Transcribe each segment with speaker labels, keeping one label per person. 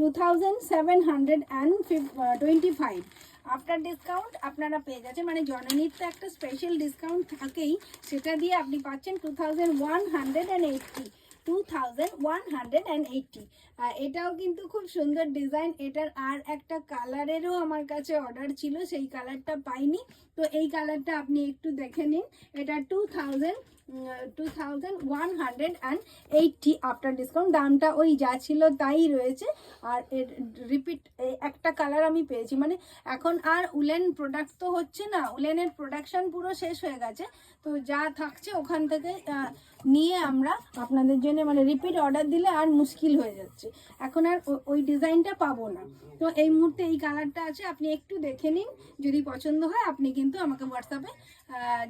Speaker 1: 2725 after discount আপনারা পেয়ে যাচ্ছেন, মানে জননীর তো একটা স্পেশাল ডিসকাউন্ট থাকেই, সেটা দিয়ে আপনি পাচ্ছেন 2180, 2180। এটাও কিন্তু খুব সুন্দর ডিজাইন। এটার আর একটা কালারেরও আমার কাছে অর্ডার ছিল, সেই কালারটা পাইনি, তো এই কালারটা আপনি একটু দেখে নিন। এটা 2180 আফটার ডিসকাউন্ট, দামটা ওই যা ছিল তাই রয়েছে। আর এর রিপিট একটা কালার আমি পেয়েছি, মানে এখন আর উলেন প্রোডাক্ট তো হচ্ছে না, উলেনের প্রোডাকশন পুরো শেষ হয়ে গেছে, তো যা থাকছে ওখান থেকে নিয়ে আমরা আপনাদের জন্য, মানে রিপিট অর্ডার দিলে আর মুশকিল হয়ে যাচ্ছে, এখন আর ওই ডিজাইনটা পাবো না। তো এই মুহূর্তে এই কালারটা আছে, আপনি একটু দেখে নিন, যদি পছন্দ হয় আপনি কিন্তু আমাকে হোয়াটসঅ্যাপে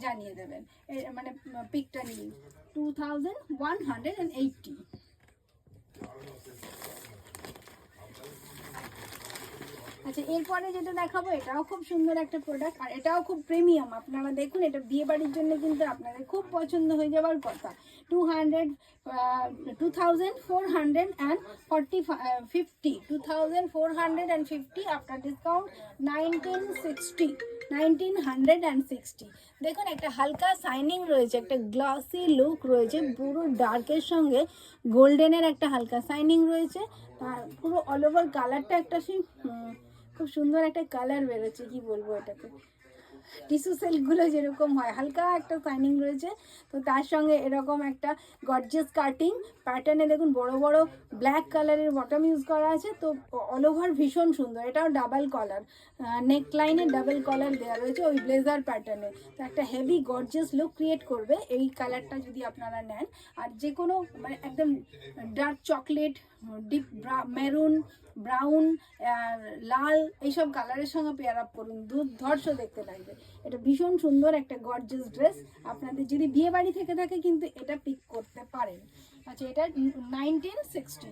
Speaker 1: জানিয়ে দেবেন, মানে পিকটা নিন। 2180। আচ্ছা, এরপরে যেটা দেখাবো এটাও খুব সুন্দর একটা প্রোডাক্ট, আর এটাও খুব প্রিমিয়াম। আপনারা দেখুন, এটা বিয়ে বাড়ির জন্য কিন্তু আপনাদের খুব পছন্দ হয়ে যাওয়ার কথা। 2450 আফটার ডিসকাউন্ট 1960। দেখুন, একটা হালকা শাইনিং রয়েছে, একটা গ্লসি লুক রয়েছে, পুরো ডার্কের সঙ্গে গোল্ডেনের একটা হালকা শাইনিং রয়েছে, আর পুরো অল ওভার কালারটা একটা খুব সুন্দর একটা কালার বেরোচ্ছে, কি বলবো এটাকে, টিস্যু সিল্কগুলো যেরকম হয়, হালকা একটা শাইনিং রয়েছে। তো তার সঙ্গে এরকম একটা গর্জিয়াস কাটিং প্যাটার্নে দেখুন, বড় বড় ব্ল্যাক কালারের বটম ইউজ করা আছে, তো অল ওভার ভীষণ সুন্দর। এটাও ডাবল কলার, নেক লাইনে ডাবল কলার দেওয়া রয়েছে ওই ব্লেজার প্যাটার্নে, তো একটা হেভি গর্জিয়াস লুক ক্রিয়েট করবে এই কালারটা যদি আপনারা নেন। আর যে কোনো, মানে একদম dark chocolate, deep maroon, brown, লাল, এইসব কালারের সঙ্গে পেয়ার আপ করুন, দুর্ধর্ষ দেখতে লাগবে। এটা ভীষণ সুন্দর একটা গর্জিয়াস ড্রেস, আপনাদের যদি বিয়ে বাড়ি থেকে থাকে কিন্তু এটা পিক করতে পারেন। আচ্ছা, এটা 1960।